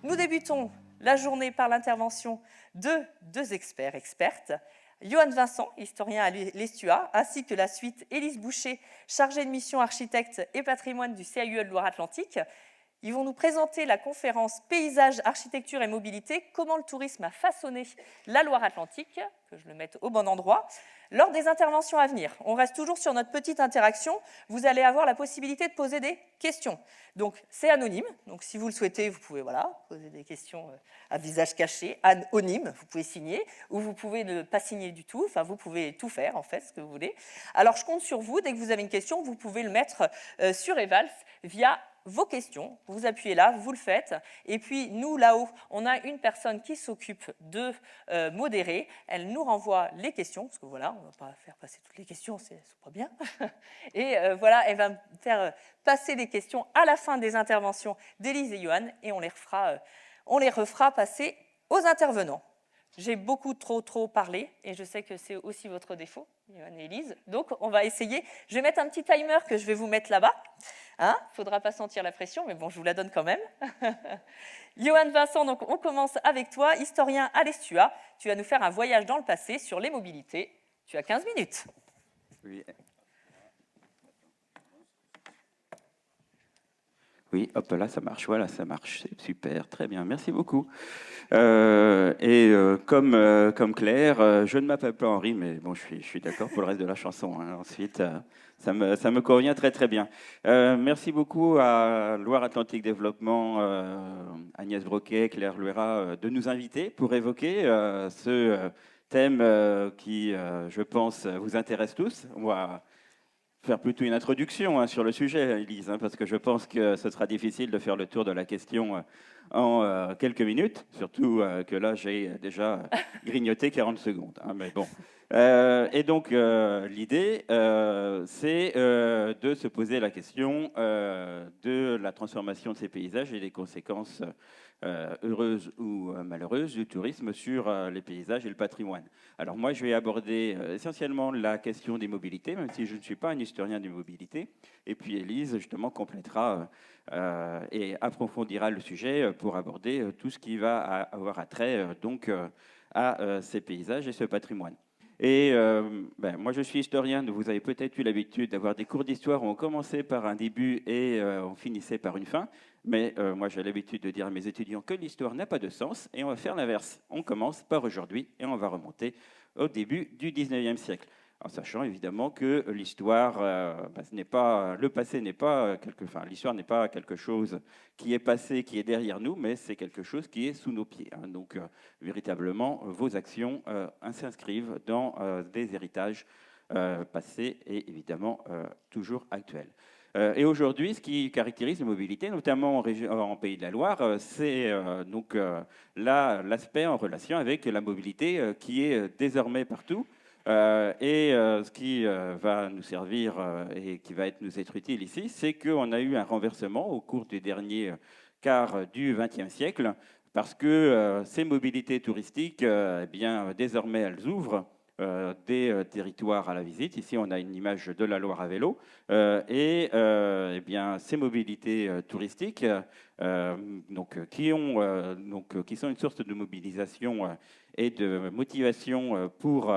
Nous débutons la journée par l'intervention de deux expertes. Johan Vincent, historien à l'Estua, ainsi que la suite Élise Boucher, chargée de mission architecte et patrimoine du CAUE de Loire-Atlantique. Ils vont nous présenter la conférence Paysage, architecture et mobilité, comment le tourisme a façonné la Loire-Atlantique, que je le mette au bon endroit. Lors des interventions à venir, on reste toujours sur notre petite interaction, vous allez avoir la possibilité de poser des questions. Donc c'est anonyme, donc si vous le souhaitez, vous pouvez poser des questions à visage caché, anonyme, vous pouvez signer, ou vous pouvez ne pas signer du tout, enfin vous pouvez tout faire en fait, ce que vous voulez. Alors je compte sur vous, dès que vous avez une question, vous pouvez le mettre sur Evals via vos questions, vous appuyez là, vous le faites, et puis nous là-haut, on a une personne qui s'occupe de modérer, elle nous renvoie les questions, parce que voilà, on ne va pas faire passer toutes les questions, c'est pas bien, et voilà, elle va faire passer les questions à la fin des interventions d'Élise et Johan, et on les refera passer aux intervenants. J'ai beaucoup trop parlé, et je sais que c'est aussi votre défaut, Johan et Élise, donc on va essayer. Je vais mettre un petit timer que je vais vous mettre là-bas. Il ne faudra pas sentir la pression, mais bon, je vous la donne quand même. Johan Vincent, donc on commence avec toi, historien à l'Estua. Tu vas nous faire un voyage dans le passé sur les mobilités. Tu as 15 minutes. Oui. Oui, hop là, ça marche. Voilà, ça marche. C'est super, très bien. Merci beaucoup. Comme Claire, je ne m'appelle pas Henri, mais bon, je suis d'accord pour le reste de la chanson. Hein. Ensuite, ça me convient très bien. Merci beaucoup à Loire-Atlantique Développement, Agnès Broquet, Claire Luera, de nous inviter pour évoquer ce thème qui, je pense, vous intéresse tous. On va faire plutôt une introduction sur le sujet, Elise, parce que je pense que ce sera difficile de faire le tour de la question en quelques minutes, surtout que là, j'ai déjà grignoté 40 secondes. Mais bon. Et donc, l'idée, c'est de se poser la question de la transformation de ces paysages et des conséquences heureuses ou malheureuses du tourisme sur les paysages et le patrimoine. Alors moi, je vais aborder essentiellement la question des mobilités, même si je ne suis pas un historien des mobilités. Et puis Élise, justement, complétera et approfondira le sujet pour aborder tout ce qui va avoir attrait à ces paysages et ce patrimoine. Et moi, je suis historien, donc vous avez peut-être eu l'habitude d'avoir des cours d'histoire où on commençait par un début et on finissait par une fin. Mais moi, j'ai l'habitude de dire à mes étudiants que l'histoire n'a pas de sens, et on va faire l'inverse. On commence par aujourd'hui, et on va remonter au début du 19e siècle. En sachant évidemment que l'histoire, ce n'est pas, le passé n'est pas l'histoire n'est pas quelque chose qui est passé, qui est derrière nous, mais c'est quelque chose qui est sous nos pieds. Donc, véritablement, vos actions s'inscrivent dans des héritages passés et évidemment toujours actuels. Et aujourd'hui, ce qui caractérise les mobilités, notamment en Pays de la Loire, c'est l'aspect en relation avec la mobilité qui est désormais partout. Ce qui va nous servir et qui va nous être utile ici, c'est qu'on a eu un renversement au cours du dernier quart du XXe siècle, parce que ces mobilités touristiques, désormais, elles ouvrent des territoires à la visite. Ici, on a une image de la Loire à vélo. Ces mobilités touristiques, qui sont une source de mobilisation et de motivation pour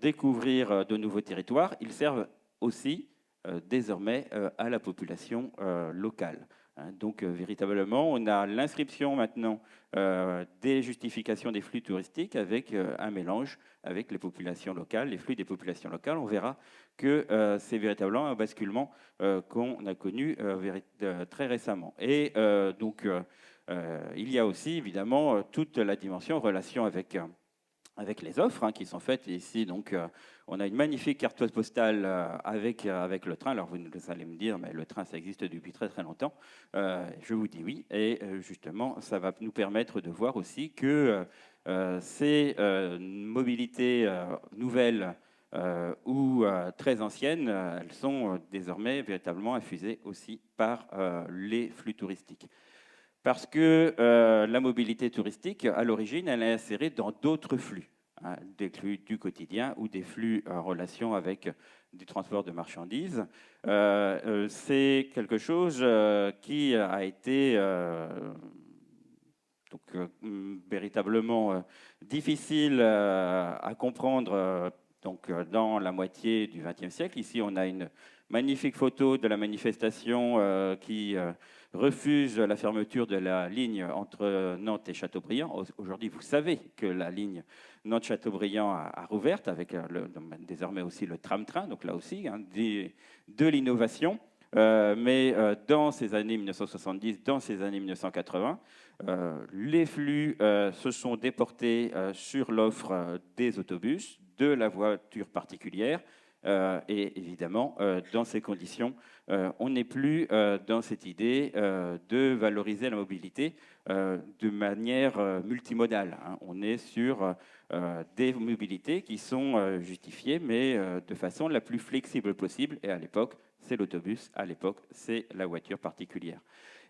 découvrir de nouveaux territoires, ils servent aussi désormais à la population locale. Donc, véritablement, on a l'inscription maintenant des justifications des flux touristiques avec un mélange avec les populations locales, les flux des populations locales. On verra que c'est véritablement un basculement qu'on a connu très récemment. Et il y a aussi, évidemment, toute la dimension en relation avec les offres qui sont faites. Et ici, donc, on a une magnifique carte postale avec le train. Alors, vous allez me dire, mais le train, ça existe depuis très longtemps. Je vous dis oui. Et justement, ça va nous permettre de voir aussi que ces mobilités nouvelles ou très anciennes, elles sont désormais véritablement infusées aussi par les flux touristiques. Parce que la mobilité touristique, à l'origine, elle est insérée dans d'autres flux, des flux du quotidien ou des flux en relation avec du transport de marchandises. C'est quelque chose qui a été donc véritablement difficile à comprendre dans la moitié du XXe siècle. Ici, on a une magnifique photo de la manifestation qui refuse la fermeture de la ligne entre Nantes et Châteaubriand. Aujourd'hui, vous savez que la ligne Nantes-Châteaubriand a rouverte avec désormais aussi le tram-train, donc là aussi, de l'innovation. Mais dans ces années 1970, dans ces années 1980, les flux se sont déportés sur l'offre des autobus, de la voiture particulière, et évidemment, dans ces conditions, on n'est plus dans cette idée de valoriser la mobilité de manière multimodale. On est sur des mobilités qui sont justifiées, mais de façon la plus flexible possible. Et à l'époque, c'est l'autobus, à l'époque, c'est la voiture particulière.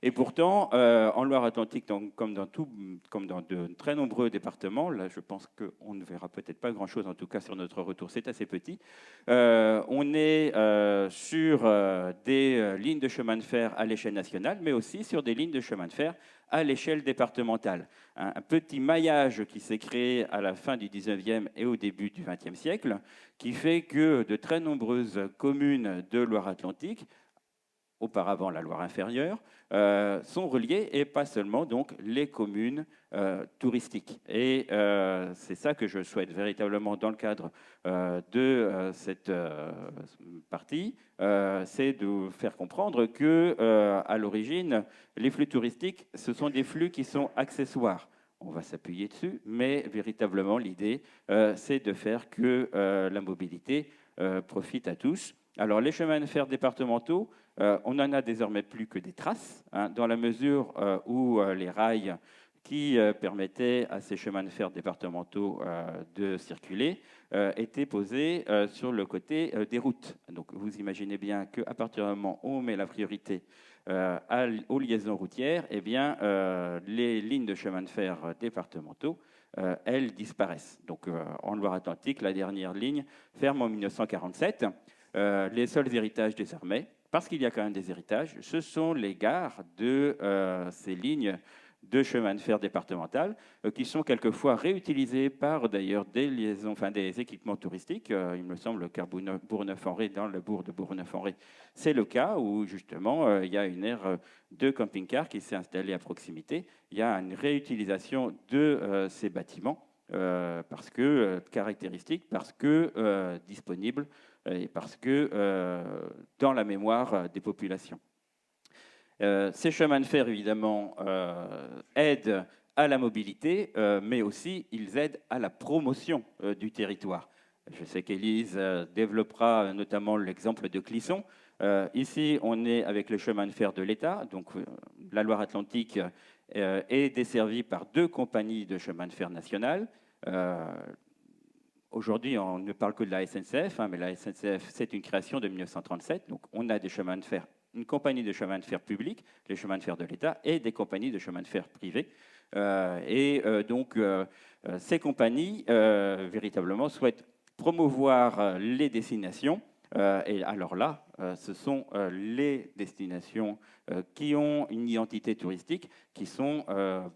Et pourtant, en Loire-Atlantique, comme dans de très nombreux départements, là je pense qu'on ne verra peut-être pas grand-chose, en tout cas sur notre retour, c'est assez petit, on est sur des lignes de chemin de fer à l'échelle nationale, mais aussi sur des lignes de chemin de fer à l'échelle départementale. Un petit maillage qui s'est créé à la fin du 19e et au début du 20e siècle, qui fait que de très nombreuses communes de Loire-Atlantique, auparavant la Loire inférieure, sont reliées, et pas seulement donc les communes touristiques. Et c'est ça que je souhaite véritablement dans le cadre de cette partie, c'est de faire comprendre que à l'origine, les flux touristiques, ce sont des flux qui sont accessoires. On va s'appuyer dessus, mais véritablement l'idée, c'est de faire que la mobilité profite à tous. Alors les chemins de fer départementaux, on n'en a désormais plus que des traces, dans la mesure où les rails qui permettaient à ces chemins de fer départementaux de circuler étaient posés sur le côté des routes. Donc vous imaginez bien qu'à partir du moment où on met la priorité aux liaisons routières, eh bien, les lignes de chemin de fer départementaux, elles disparaissent. Donc en Loire-Atlantique, la dernière ligne ferme en 1947. Les seuls héritages désormais, parce qu'il y a quand même des héritages, ce sont les gares de ces lignes de chemin de fer départemental qui sont quelquefois réutilisées par d'ailleurs des liaisons, enfin des équipements touristiques. Il me semble qu'à Bourgneuf-en-Ré, dans le bourg de Bourgneuf-en-Ré, c'est le cas où justement il y a une aire de camping-car qui s'est installée à proximité. Il y a une réutilisation de ces bâtiments parce que caractéristiques, parce que disponibles et parce que dans la mémoire des populations. Ces chemins de fer, évidemment, aident à la mobilité, mais aussi ils aident à la promotion du territoire. Je sais qu'Élise développera notamment l'exemple de Clisson. Ici, on est avec le chemin de fer de l'État, donc la Loire-Atlantique est desservie par 2 compagnies de chemin de fer nationales. Aujourd'hui, on ne parle que de la SNCF, mais la SNCF, c'est une création de 1937, donc on a des chemins de fer, une compagnie de chemin de fer public, les chemins de fer de l'État, et des compagnies de chemin de fer privés. Donc, ces compagnies, véritablement, souhaitent promouvoir les destinations. Et alors là, ce sont les destinations qui ont une identité touristique qui sont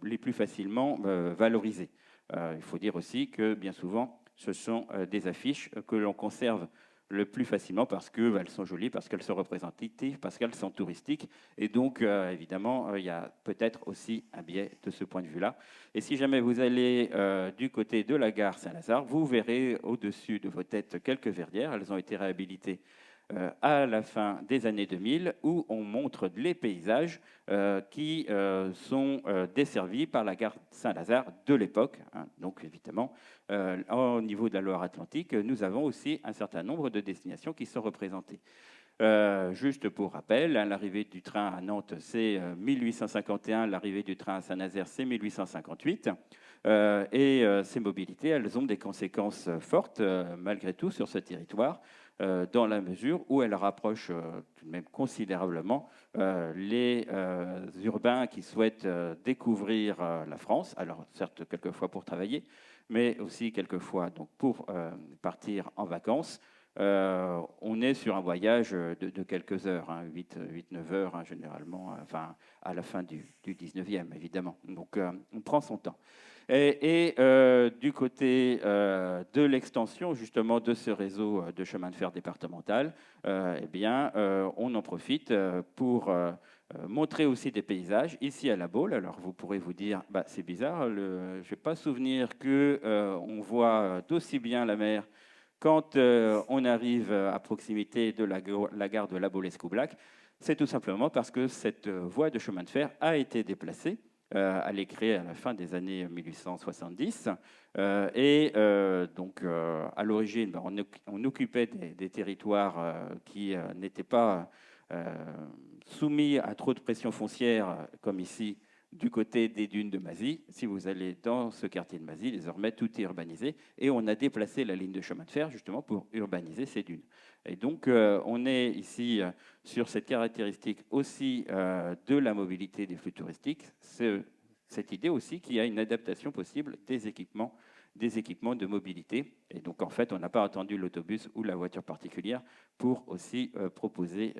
les plus facilement valorisées. Il faut dire aussi que, bien souvent, ce sont des affiches que l'on conserve le plus facilement parce qu'elles sont jolies, parce qu'elles sont représentatives, parce qu'elles sont touristiques. Et donc, évidemment, il y a peut-être aussi un biais de ce point de vue-là. Et si jamais vous allez du côté de la gare Saint-Lazare, vous verrez au-dessus de vos têtes quelques verrières. Elles ont été réhabilitées à la fin des années 2000, où on montre les paysages qui sont desservis par la gare Saint-Lazare de l'époque. Donc évidemment, au niveau de la Loire-Atlantique, nous avons aussi un certain nombre de destinations qui sont représentées. Juste pour rappel, l'arrivée du train à Nantes, c'est 1851, l'arrivée du train à Saint-Nazaire, c'est 1858. Ces mobilités, elles ont des conséquences fortes, malgré tout, sur ce territoire, dans la mesure où elles rapprochent tout de même considérablement les urbains qui souhaitent découvrir la France, alors certes quelquefois pour travailler, mais aussi quelquefois donc, pour partir en vacances. on est sur un voyage de quelques heures, 8-9 heures généralement, enfin, à la fin du 19e, évidemment. Donc, on prend son temps. Et du côté de l'extension, justement, de ce réseau de chemin de fer départemental, eh bien, on en profite pour montrer aussi des paysages ici à La Baule. Alors, vous pourrez vous dire, bah, c'est bizarre, je n'ai pas souvenir qu'on voit d'aussi bien la mer quand on arrive à proximité de la gare de La Baule-Escoublac. C'est tout simplement parce que cette voie de chemin de fer a été déplacée. Elle est créée à la fin des années 1870. Donc, à l'origine, ben, on occupait des territoires qui n'étaient pas soumis à trop de pression foncière, comme ici, du côté des dunes de Mazy. Si vous allez dans ce quartier de Mazy, désormais, tout est urbanisé. Et on a déplacé la ligne de chemin de fer, justement, pour urbaniser ces dunes. Et donc, on est ici sur cette caractéristique aussi de la mobilité des flux touristiques. Cette idée aussi qu'il y a une adaptation possible des équipements de mobilité. Et donc, en fait, on n'a pas attendu l'autobus ou la voiture particulière pour aussi proposer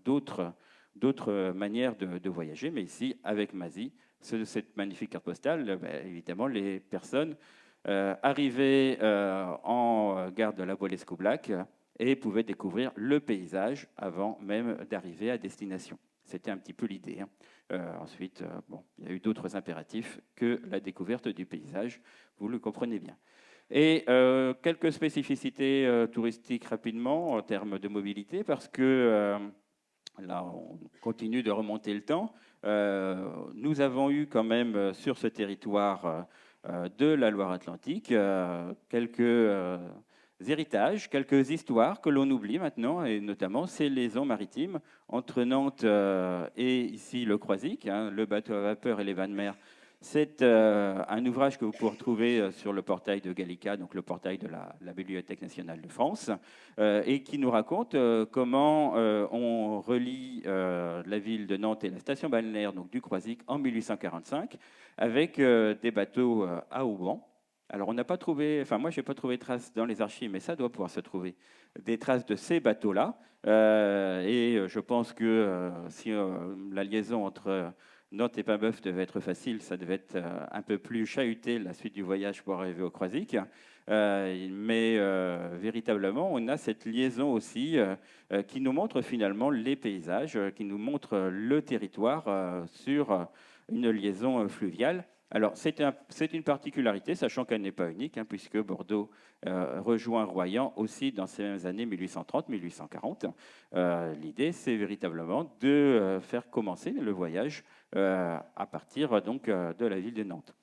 d'autres manières de voyager. Mais ici, avec Mazy, cette magnifique carte postale, évidemment, les personnes arrivaient en gare de La Baule-Escoublac et pouvaient découvrir le paysage avant même d'arriver à destination. C'était un petit peu l'idée. Ensuite, bon, il y a eu d'autres impératifs que la découverte du paysage, vous le comprenez bien. Et quelques spécificités touristiques rapidement en termes de mobilité, parce que là, on continue de remonter le temps. Nous avons eu quand même sur ce territoire de la Loire-Atlantique quelques héritages, quelques histoires que l'on oublie maintenant, et notamment ces liaisons maritimes entre Nantes et ici le Croisic, le bateau à vapeur et les vannes de mer. C'est un ouvrage que vous pouvez retrouver sur le portail de Gallica, donc le portail de la Bibliothèque nationale de France, et qui nous raconte comment on relie la ville de Nantes et la station balnéaire donc, du Croisic en 1845 avec des bateaux à haubans. Alors on n'a pas trouvé, enfin moi je n'ai pas trouvé trace dans les archives, mais ça doit pouvoir se trouver, des traces de ces bateaux-là. Et je pense que si la liaison entre Nantes et Paimboeuf devait être facile, ça devait être un peu plus chahuté la suite du voyage pour arriver au Croisic. Mais véritablement, on a cette liaison aussi qui nous montre finalement les paysages, qui nous montre le territoire sur une liaison fluviale. Alors, c'est une particularité, sachant qu'elle n'est pas unique, puisque Bordeaux rejoint Royan aussi dans ces mêmes années 1830-1840. L'idée, c'est véritablement de faire commencer le voyage à partir donc, de la ville de Nantes.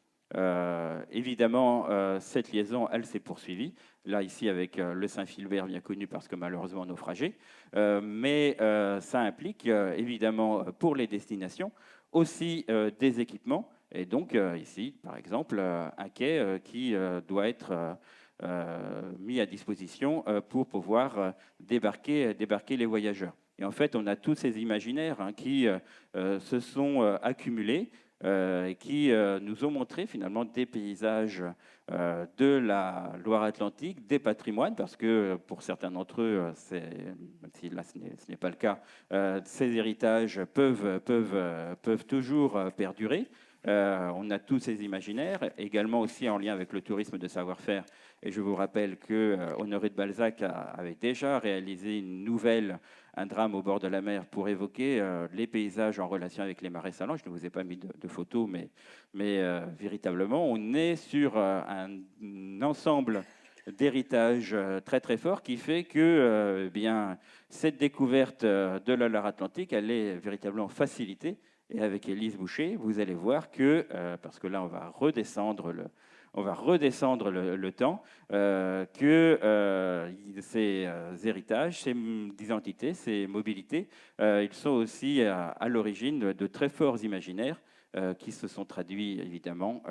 Évidemment, cette liaison, elle s'est poursuivie, là ici avec le Saint-Philbert, bien connu parce que malheureusement naufragé, mais ça implique évidemment pour les destinations aussi des équipements, et donc ici par exemple un quai qui doit être mis à disposition pour pouvoir débarquer les voyageurs. Et en fait, on a tous ces imaginaires qui se sont accumulés et qui nous ont montré finalement des paysages de la Loire-Atlantique, des patrimoines, parce que pour certains d'entre eux, même si là ce n'est pas le cas, ces héritages peuvent toujours perdurer. On a tous ces imaginaires, également aussi en lien avec le tourisme de savoir-faire. Et je vous rappelle que Honoré de Balzac avait déjà réalisé une nouvelle, un drame au bord de la mer, pour évoquer les paysages en relation avec les marais salants. Je ne vous ai pas mis de photos, mais véritablement, on est sur un ensemble d'héritage très très fort qui fait que bien, cette découverte de la Loire-Atlantique, elle est véritablement facilitée. Et avec Élise Boucher, vous allez voir que, parce que là on va redescendre le temps, que ces héritages, ces identités, ces mobilités, ils sont aussi à l'origine de très forts imaginaires qui se sont traduits évidemment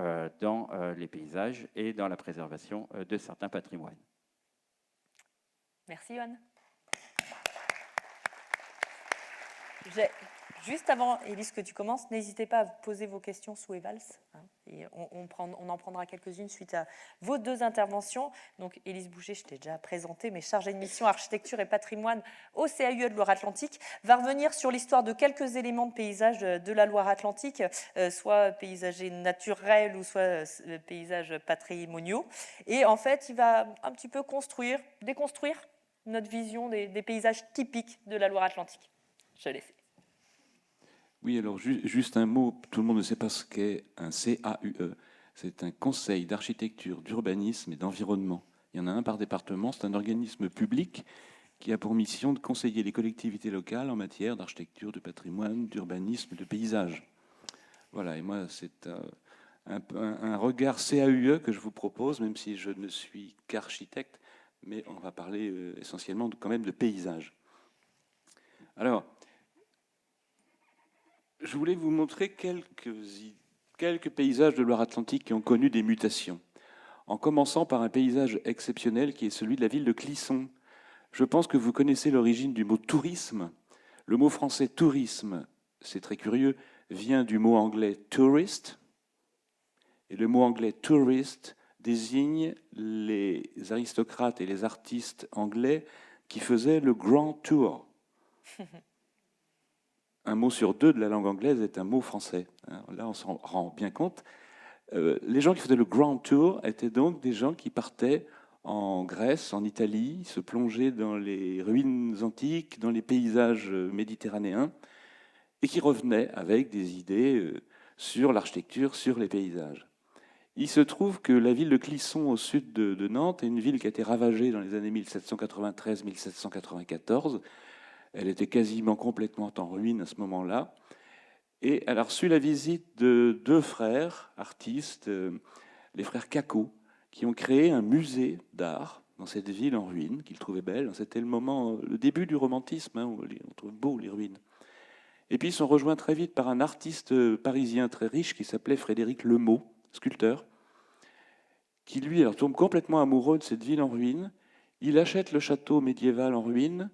dans les paysages et dans la préservation de certains patrimoines. Merci Yoann. Juste avant, Élise, que tu commences, n'hésitez pas à poser vos questions sous Evals. Et on en prendra quelques-unes suite à vos 2 interventions. Donc, Élise Boucher, je t'ai déjà présenté, mais chargée de mission architecture et patrimoine au CAUE de Loire-Atlantique, va revenir sur l'histoire de quelques éléments de paysage de la Loire-Atlantique, soit paysagers naturels ou soit paysages patrimoniaux. Et en fait, il va un petit peu déconstruire notre vision des paysages typiques de la Loire-Atlantique. Je laisse. Oui, alors juste un mot, tout le monde ne sait pas ce qu'est un CAUE. C'est un conseil d'architecture, d'urbanisme et d'environnement. Il y en a un par département, c'est un organisme public qui a pour mission de conseiller les collectivités locales en matière d'architecture, de patrimoine, d'urbanisme, de paysage. Voilà, et moi, c'est un regard CAUE que je vous propose, même si je ne suis qu'architecte, mais on va parler essentiellement quand même de paysage. Alors, je voulais vous montrer quelques paysages de Loire-Atlantique qui ont connu des mutations, en commençant par un paysage exceptionnel qui est celui de la ville de Clisson. Je pense que vous connaissez l'origine du mot tourisme. Le mot français tourisme, c'est très curieux, vient du mot anglais tourist, et le mot anglais tourist désigne les aristocrates et les artistes anglais qui faisaient le grand tour. Un mot sur 2 de la langue anglaise est un mot français. Là, on s'en rend bien compte. Les gens qui faisaient le Grand Tour étaient donc des gens qui partaient en Grèce, en Italie, se plonger dans les ruines antiques, dans les paysages méditerranéens, et qui revenaient avec des idées sur l'architecture, sur les paysages. Il se trouve que la ville de Clisson, au sud de Nantes, est une ville qui a été ravagée dans les années 1793-1794. Elle était quasiment complètement en ruine à ce moment-là. Et elle a reçu la visite de 2 frères artistes, les frères Cacot, qui ont créé un musée d'art dans cette ville en ruine, qu'ils trouvaient belle. C'était le début du romantisme, où on trouve beau les ruines. Et puis ils sont rejoints très vite par un artiste parisien très riche qui s'appelait Frédéric Lemot, sculpteur, qui lui alors, tombe complètement amoureux de cette ville en ruine. Il achète le château médiéval en ruine,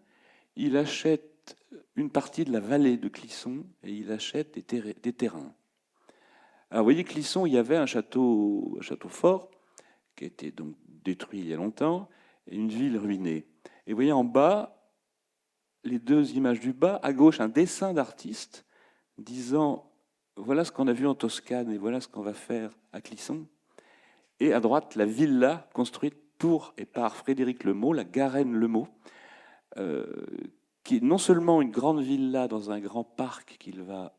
il achète une partie de la vallée de Clisson et il achète des terrains. Alors, vous voyez, Clisson, il y avait un château fort qui a été donc détruit il y a longtemps et une ville ruinée. Et vous voyez en bas, les 2 images du bas, à gauche, un dessin d'artiste disant voilà ce qu'on a vu en Toscane et voilà ce qu'on va faire à Clisson. Et à droite, la villa construite pour et par Frédéric Lemot, la Garenne Lemot, qui est non seulement une grande villa dans un grand parc qu'il va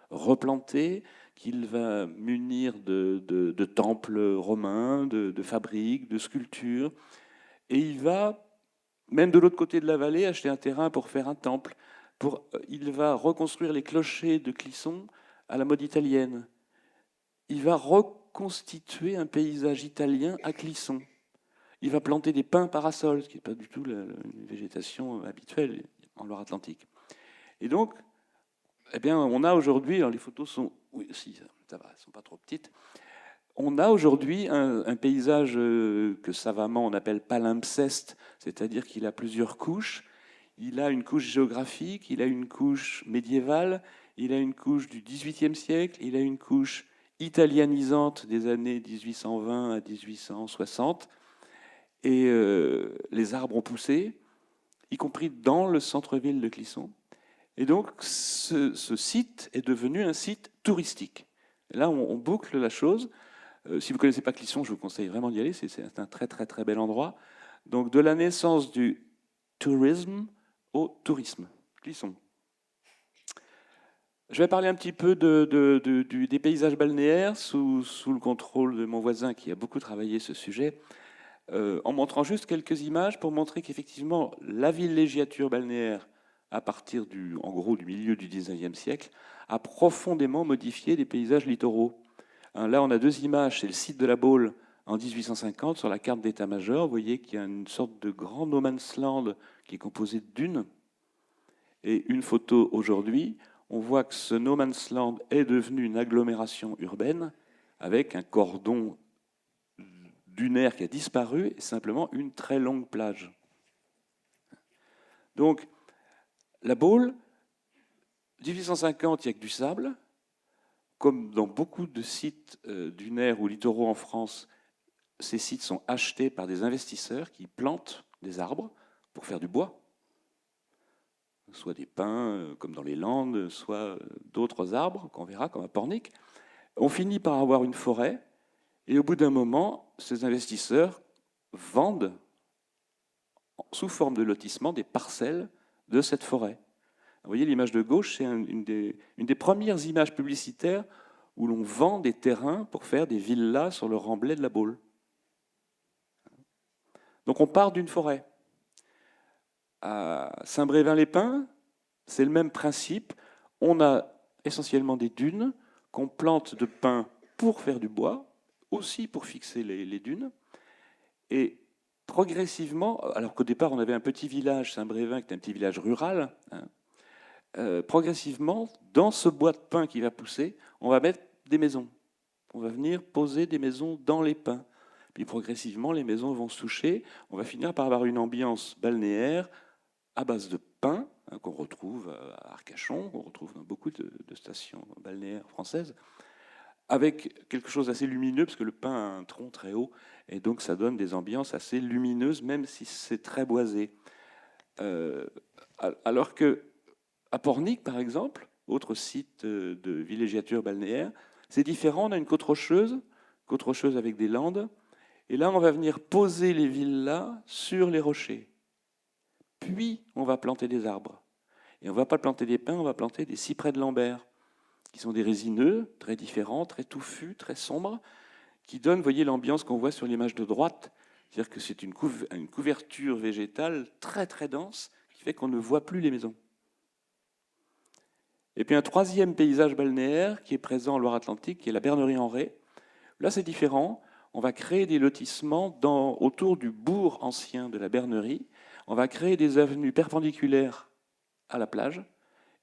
replanter, qu'il va munir de temples romains, de fabriques, de sculptures, et il va, même de l'autre côté de la vallée, acheter un terrain pour faire un temple. Il va reconstruire les clochers de Clisson à la mode italienne. Il va reconstituer un paysage italien à Clisson. Il va planter des pins parasols, ce qui n'est pas du tout une végétation habituelle en Loire-Atlantique. Et donc, eh bien, on a aujourd'hui, alors les photos sont, oui, si, ça va, elles ne sont pas trop petites. On a aujourd'hui un paysage que savamment on appelle palimpseste, c'est-à-dire qu'il a plusieurs couches. Il a une couche géographique, il a une couche médiévale, il a une couche du XVIIIe siècle, il a une couche italianisante des années 1820 à 1860. Et les arbres ont poussé, y compris dans le centre-ville de Clisson. Et donc, ce site est devenu un site touristique. Et là, on boucle la chose. Si vous ne connaissez pas Clisson, je vous conseille vraiment d'y aller. C'est un très, très, très bel endroit. Donc, de la naissance du tourisme au tourisme. Clisson. Je vais parler un petit peu des paysages balnéaires sous le contrôle de mon voisin qui a beaucoup travaillé ce sujet. En montrant juste quelques images pour montrer qu'effectivement, la villégiature balnéaire, à partir du milieu du XIXe siècle, a profondément modifié les paysages littoraux. Là, on a 2 images, c'est le site de la Baule en 1850, sur la carte d'état-major. Vous voyez qu'il y a une sorte de grand no man's land qui est composé de dunes. Et une photo aujourd'hui, on voit que ce no man's land est devenu une agglomération urbaine avec un cordon dunaire qui a disparu et simplement une très longue plage. Donc, la Baule, 1850, il n'y a que du sable. comme dans beaucoup de sites dunaires ou littoraux en France, ces sites sont achetés par des investisseurs qui plantent des arbres pour faire du bois, soit des pins, comme dans les Landes, soit d'autres arbres qu'on verra, comme à Pornic. On finit par avoir une forêt, et au bout d'un moment, ces investisseurs vendent, sous forme de lotissement, des parcelles de cette forêt. Vous voyez, l'image de gauche, c'est une des premières images publicitaires où l'on vend des terrains pour faire des villas sur le remblai de la Baule. Donc on part d'une forêt. À Saint-Brévin-les-Pins, c'est le même principe. On a essentiellement des dunes qu'on plante de pins pour faire du bois, aussi pour fixer les dunes. Et progressivement, alors qu'au départ on avait un petit village, Saint-Brévin, qui est un petit village rural, progressivement, dans ce bois de pins qui va pousser, on va mettre des maisons. On va venir poser des maisons dans les pins. Puis progressivement, les maisons vont se toucher. On va finir par avoir une ambiance balnéaire à base de pins, qu'on retrouve à Arcachon, qu'on retrouve dans beaucoup de stations balnéaires françaises, avec quelque chose d'assez lumineux, parce que le pin a un tronc très haut, et donc ça donne des ambiances assez lumineuses, même si c'est très boisé. Alors que à Pornic, par exemple, autre site de villégiature balnéaire, c'est différent, on a une côte rocheuse avec des landes, et là on va venir poser les villas sur les rochers. Puis on va planter des arbres. Et on ne va pas planter des pins, on va planter des cyprès de Lambert, qui sont des résineux, très différents, très touffus, très sombres, qui donnent, vous voyez, l'ambiance qu'on voit sur l'image de droite, c'est-à-dire que c'est une couverture végétale très très dense, qui fait qu'on ne voit plus les maisons. Et puis un troisième paysage balnéaire qui est présent en Loire-Atlantique, qui est la Bernerie en Ré. Là, c'est différent. On va créer des lotissements autour du bourg ancien de la Bernerie. On va créer des avenues perpendiculaires à la plage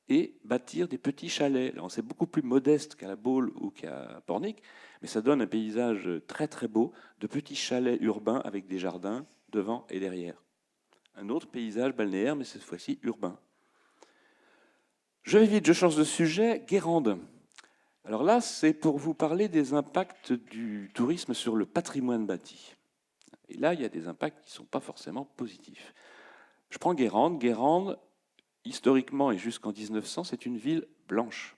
et bâtir des petits chalets. Alors, c'est beaucoup plus modeste qu'à la Baule ou qu'à Pornic, mais ça donne un paysage très très beau de petits chalets urbains avec des jardins devant et derrière. Un autre paysage balnéaire, mais cette fois-ci urbain. Je vais vite, je change de sujet. Guérande. Alors là, c'est pour vous parler des impacts du tourisme sur le patrimoine bâti. Et là, il y a des impacts qui ne sont pas forcément positifs. Je prends Guérande. Guérande, historiquement et jusqu'en 1900, c'est une ville blanche.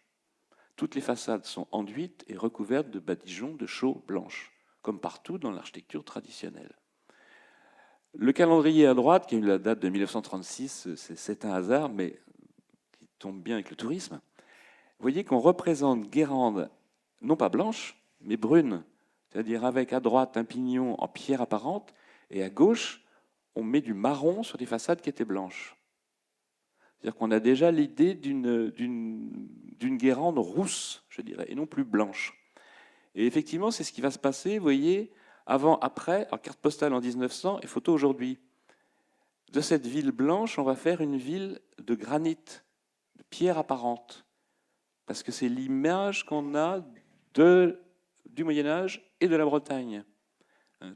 Toutes les façades sont enduites et recouvertes de badigeons de chaux blanches, comme partout dans l'architecture traditionnelle. Le calendrier à droite, qui a eu la date de 1936, c'est un hasard, mais qui tombe bien avec le tourisme. Vous voyez qu'on représente Guérande, non pas blanche, mais brune, c'est-à-dire avec à droite un pignon en pierre apparente, et à gauche, on met du marron sur des façades qui étaient blanches. C'est-à-dire qu'on a déjà l'idée d'une Guérande rousse, je dirais, et non plus blanche. Et effectivement, c'est ce qui va se passer, vous voyez, avant, après, en carte postale en 1900 et photo aujourd'hui. De cette ville blanche, on va faire une ville de granit, de pierre apparente. Parce que c'est l'image qu'on a du Moyen-Âge et de la Bretagne.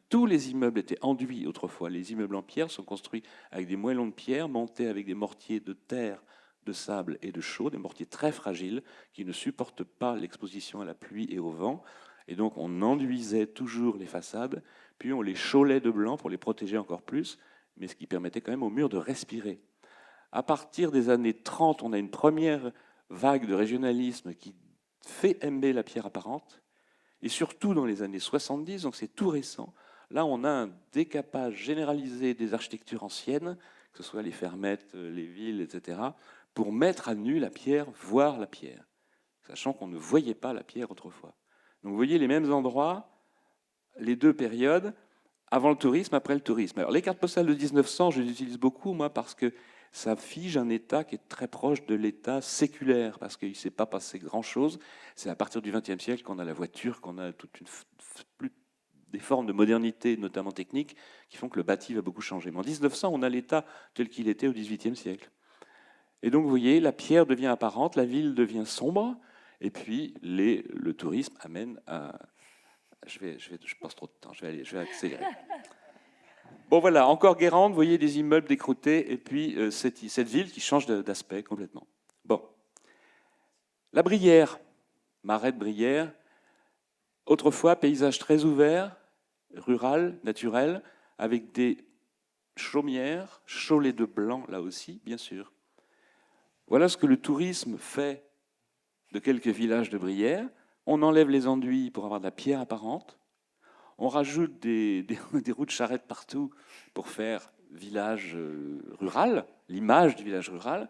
Tous les immeubles étaient enduits autrefois. Les immeubles en pierre sont construits avec des moellons de pierre montés avec des mortiers de terre, de sable et de chaux, des mortiers très fragiles qui ne supportent pas l'exposition à la pluie et au vent. Et donc on enduisait toujours les façades, puis on les chaulait de blanc pour les protéger encore plus, mais ce qui permettait quand même aux murs de respirer. À partir des années 30, on a une première vague de régionalisme qui fait aimer la pierre apparente, et surtout dans les années 70, donc c'est tout récent, là on a un décapage généralisé des architectures anciennes, que ce soit les fermettes, les villes, etc., pour mettre à nu la pierre, voir la pierre, sachant qu'on ne voyait pas la pierre autrefois. Donc vous voyez les mêmes endroits, les deux périodes, avant le tourisme, après le tourisme. Alors les cartes postales de 1900, je les utilise beaucoup, moi, parce que ça fige un État qui est très proche de l'État séculaire, parce qu'il ne s'est pas passé grand-chose. C'est à partir du XXe siècle qu'on a la voiture, qu'on a toute des formes de modernité, notamment techniques, qui font que le bâti va beaucoup changer. Mais en 1900, on a l'État tel qu'il était au XVIIIe siècle. Et donc, vous voyez, la pierre devient apparente, la ville devient sombre, et puis le tourisme amène à... Je passe trop de temps, je vais accélérer. Bon voilà, encore Guérande, vous voyez des immeubles décroutés, et puis cette ville qui change d'aspect complètement. Bon. La Brière. marais de Brière. Autrefois, paysage très ouvert, rural, naturel, avec des chaumières, chaulées de blanc là aussi, bien sûr. Voilà ce que le tourisme fait de quelques villages de Brière. On enlève les enduits pour avoir de la pierre apparente. On rajoute des roues de charrette partout pour faire village rural, l'image du village rural.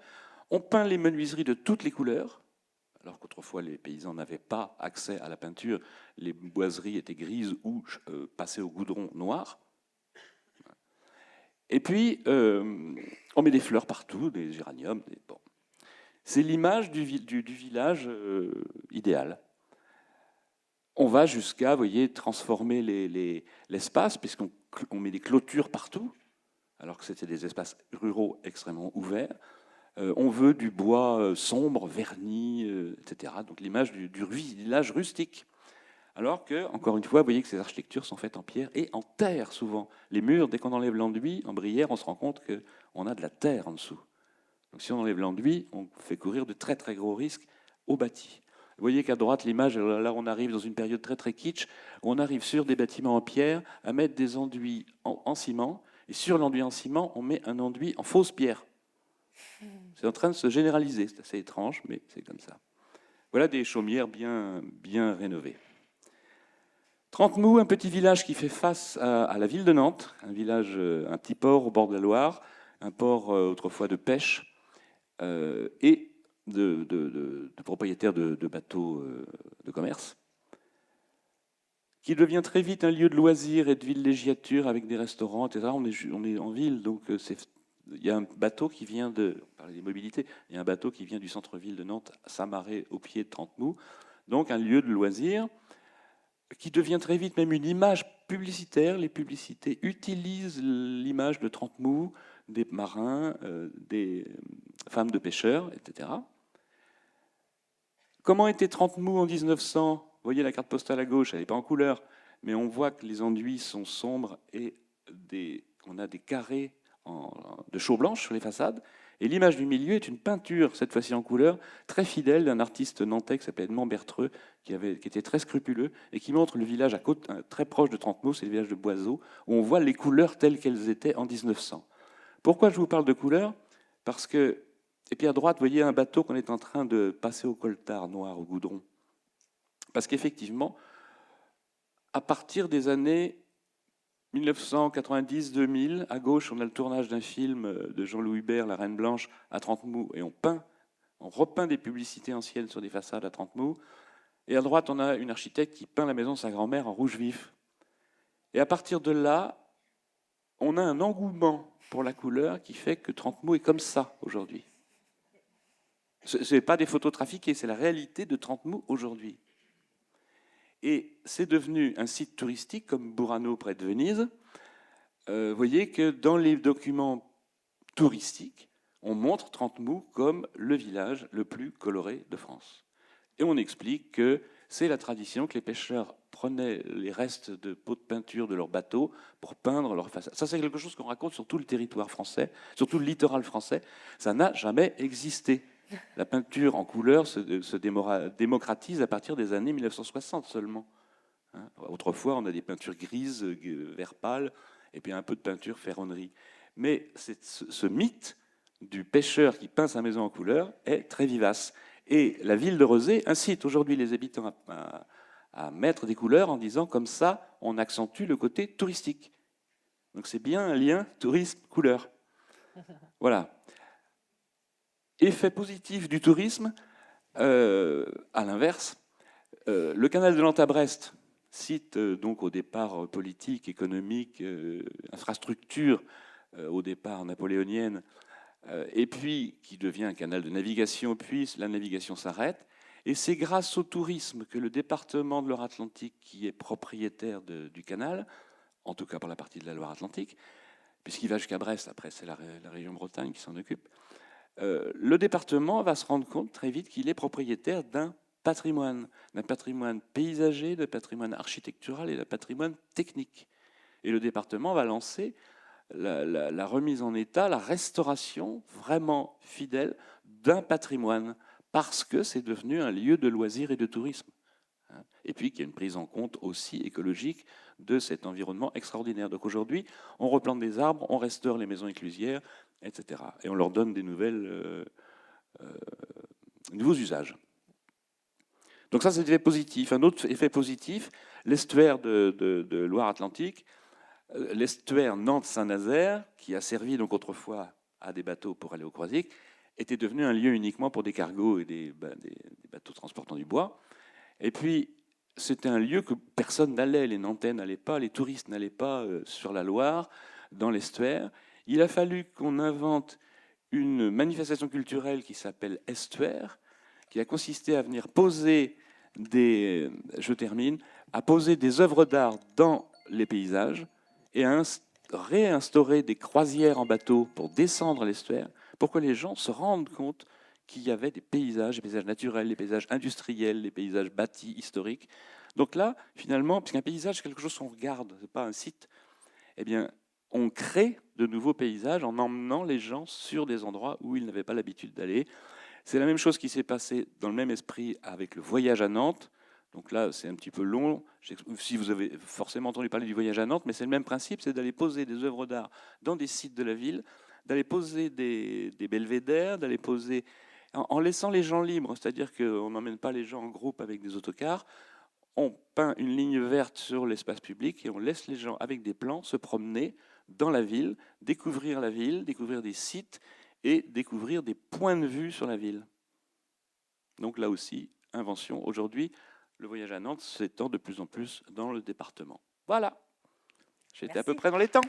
On peint les menuiseries de toutes les couleurs, alors qu'autrefois les paysans n'avaient pas accès à la peinture. Les boiseries étaient grises ou passées au goudron noir. Et puis, on met des fleurs partout, des géraniums. Bon. C'est l'image du village idéal. On va jusqu'à, vous voyez, transformer l'espace, puisqu'on met des clôtures partout, alors que c'était des espaces ruraux extrêmement ouverts. On veut du bois sombre, verni, etc. Donc l'image du village rustique. Alors que, encore une fois, vous voyez que ces architectures sont faites en pierre et en terre souvent. Les murs, dès qu'on enlève l'enduit, en Brière, on se rend compte qu'on a de la terre en dessous. Donc si on enlève l'enduit, on fait courir de très très gros risques au bâti. Vous voyez qu'à droite, l'image, là on arrive dans une période très très kitsch, où on arrive sur des bâtiments en pierre à mettre des enduits en ciment, et sur l'enduit en ciment, on met un enduit en fausse pierre. C'est en train de se généraliser, c'est assez étrange, mais c'est comme ça. Voilà des chaumières bien rénovées. Trentemou, un petit village qui fait face à la ville de Nantes, un petit port au bord de la Loire, un port autrefois de pêche, et de propriétaires de bateaux de commerce, qui devient très vite un lieu de loisirs et de villégiature avec des restaurants, etc. On est en ville, donc il y a un bateau qui vient on parlait des mobilités, il y a un bateau qui vient du centre-ville de Nantes, à s'amarrer au pied de Trentemou, donc un lieu de loisirs qui devient très vite même une image publicitaire. Les publicités utilisent l'image de Trentemou, des marins, des femmes de pêcheurs, etc. Comment était Trentemou en 1900 ? Vous voyez la carte postale à gauche, elle n'est pas en couleur, mais on voit que les enduits sont sombres et on a des carrés de chaux blanche sur les façades. Et l'image du milieu est une peinture, cette fois-ci en couleur, très fidèle d'un artiste nantais qui s'appelait Edmond Bertreux, qui était très scrupuleux et qui montre le village très proche de Trentemou, c'est le village de Boiseau, où on voit les couleurs telles qu'elles étaient en 1900. Pourquoi je vous parle de couleurs ? Parce que, et puis à droite, vous voyez un bateau qu'on est en train de passer au coltard noir, au goudron. Parce qu'effectivement, à partir des années 1990-2000, à gauche, on a le tournage d'un film de Jean-Louis Hubert, La Reine Blanche, à Trentemou, et on repeint des publicités anciennes sur des façades à Trentemou. Et à droite, on a une architecte qui peint la maison de sa grand-mère en rouge vif. Et à partir de là, on a un engouement pour la couleur qui fait que Trentemou est comme ça aujourd'hui. Ce n'est pas des photos trafiquées, c'est la réalité de Trentemou aujourd'hui. Et c'est devenu un site touristique comme Burano près de Venise. Vous voyez que dans les documents touristiques, on montre Trentemou comme le village le plus coloré de France. Et on explique que c'est la tradition que les pêcheurs prenaient les restes de pots de peinture de leurs bateaux pour peindre leurs façades. Ça, c'est quelque chose qu'on raconte sur tout le territoire français, sur tout le littoral français. Ça n'a jamais existé. La peinture en couleur se démocratise à partir des années 1960 seulement. Autrefois, on a des peintures grises, vert pâle, et puis un peu de peinture ferronnerie. Mais ce mythe du pêcheur qui peint sa maison en couleur est très vivace. Et la ville de Rezé incite aujourd'hui les habitants à mettre des couleurs en disant comme ça, on accentue le côté touristique. Donc c'est bien un lien tourisme-couleur. Voilà. Effet positif du tourisme, à l'inverse, le canal de Nantes à Brest, site donc au départ politique, économique, infrastructure, au départ napoléonienne, et puis qui devient un canal de navigation, puis la navigation s'arrête. Et c'est grâce au tourisme que le département de Loire-Atlantique, qui est propriétaire du canal, en tout cas pour la partie de la Loire-Atlantique, puisqu'il va jusqu'à Brest, après c'est la région Bretagne qui s'en occupe, le département va se rendre compte très vite qu'il est propriétaire d'un patrimoine paysager, d'un patrimoine architectural et d'un patrimoine technique. Et le département va lancer la remise en état, la restauration vraiment fidèle d'un patrimoine, parce que c'est devenu un lieu de loisirs et de tourisme. Et puis qu'il y a une prise en compte aussi écologique de cet environnement extraordinaire. Donc aujourd'hui, on replante des arbres, on restaure les maisons éclusières, etc. Et on leur donne des nouveaux usages. Donc ça, c'est l'effet positif. Un autre effet positif, l'estuaire de Loire-Atlantique, l'estuaire Nantes-Saint-Nazaire, qui a servi donc autrefois à des bateaux pour aller au croisic, était devenu un lieu uniquement pour des cargos et des bateaux transportant du bois. Et puis, c'était un lieu que personne n'allait, les Nantais n'allaient pas, les touristes n'allaient pas sur la Loire, dans l'estuaire. Il a fallu qu'on invente une manifestation culturelle qui s'appelle Estuaire, qui a consisté à venir poser à poser des œuvres d'art dans les paysages et à réinstaurer des croisières en bateau pour descendre l'estuaire, pour que les gens se rendent compte qu'il y avait des paysages naturels, des paysages industriels, des paysages bâtis, historiques. Donc là, finalement, puisqu'un paysage, c'est quelque chose qu'on regarde, ce n'est pas un site, eh bien, on crée de nouveaux paysages en emmenant les gens sur des endroits où ils n'avaient pas l'habitude d'aller. C'est la même chose qui s'est passé dans le même esprit avec le voyage à Nantes. Donc là, c'est un petit peu long. Si vous avez forcément entendu parler du voyage à Nantes, mais c'est le même principe, c'est d'aller poser des œuvres d'art dans des sites de la ville, d'aller poser des belvédères, d'aller poser en laissant les gens libres, c'est-à-dire qu'on n'emmène pas les gens en groupe avec des autocars, on peint une ligne verte sur l'espace public et on laisse les gens avec des plans se promener dans la ville, découvrir des sites et découvrir des points de vue sur la ville. Donc là aussi, invention. Aujourd'hui, le voyage à Nantes s'étend de plus en plus dans le département. Voilà, j'étais à peu près dans les temps.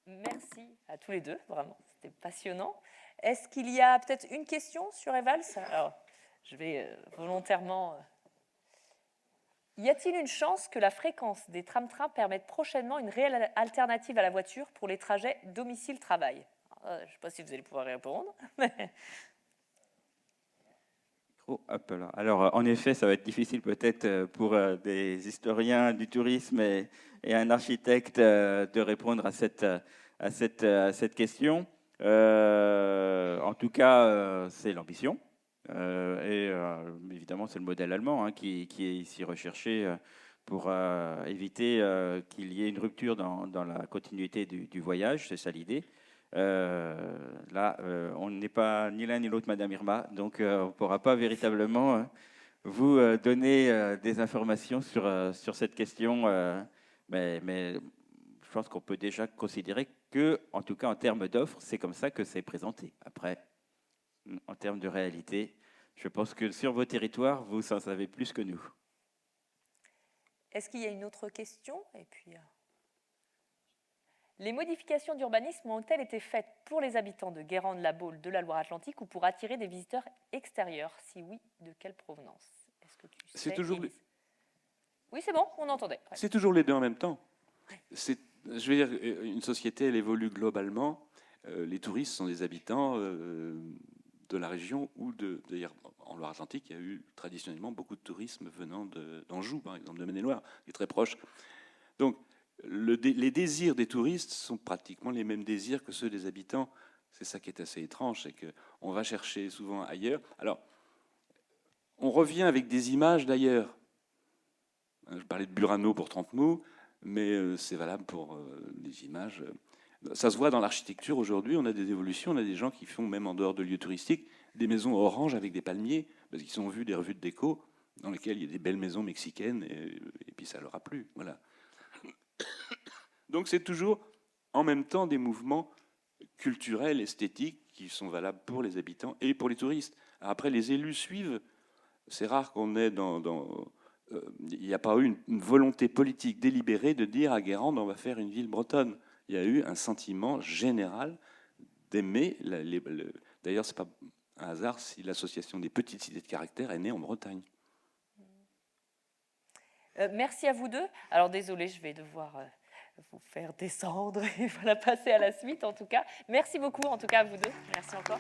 Merci à tous les deux, vraiment, c'était passionnant. Est-ce qu'il y a peut-être une question sur Evals? Alors, je vais volontairement... Y a-t-il une chance que la fréquence des tram-trains permette prochainement une réelle alternative à la voiture pour les trajets domicile-travail? Je ne sais pas si vous allez pouvoir répondre. Alors, en effet, ça va être difficile peut-être pour des historiens du tourisme et un architecte de répondre à cette question. En tout cas, c'est l'ambition. Évidemment, c'est le modèle allemand qui est ici recherché pour éviter qu'il y ait une rupture dans la continuité du voyage. C'est ça l'idée. Là, on n'est pas ni l'un ni l'autre, Madame Irma, donc on ne pourra pas véritablement vous donner des informations sur cette question, mais je pense qu'on peut déjà considérer que, en tout cas en termes d'offres, c'est comme ça que c'est présenté. Après, en termes de réalité, je pense que sur vos territoires, vous en savez plus que nous. Est-ce qu'il y a une autre question? Et puis, les modifications d'urbanisme ont-elles été faites pour les habitants de Guérande-la-Baule, de la Loire-Atlantique, ou pour attirer des visiteurs extérieurs? Si oui, de quelle provenance? Est-ce que tu sais, c'est toujours Oui, c'est bon, on entendait. Ouais. C'est toujours les deux en même temps. Je veux dire, une société, elle évolue globalement. Les touristes sont des habitants de la région ou d'ailleurs en Loire-Atlantique, il y a eu traditionnellement beaucoup de tourisme venant d'Anjou, par exemple, de Maine-et-Loire, qui est très proche. Donc, les désirs des touristes sont pratiquement les mêmes désirs que ceux des habitants. C'est ça qui est assez étrange, c'est qu'on va chercher souvent ailleurs. Alors, on revient avec des images d'ailleurs. Je parlais de Burano pour Trente-Mou, mais c'est valable pour des images. Ça se voit dans l'architecture aujourd'hui, on a des évolutions, on a des gens qui font, même en dehors de lieux touristiques, des maisons oranges avec des palmiers, parce qu'ils ont vu des revues de déco dans lesquelles il y a des belles maisons mexicaines, et puis ça leur a plu. Voilà. Donc c'est toujours en même temps des mouvements culturels, esthétiques, qui sont valables pour les habitants et pour les touristes. Alors après, les élus suivent. C'est rare qu'on ait il n'y a pas eu une volonté politique délibérée de dire à Guérande, on va faire une ville bretonne. Il y a eu un sentiment général d'aimer. D'ailleurs, ce n'est pas un hasard si l'association des petites cités de caractère est née en Bretagne. Merci à vous deux. Alors désolé, je vais devoir vous faire descendre et voilà, passer à la suite en tout cas. Merci beaucoup en tout cas à vous deux. Merci encore.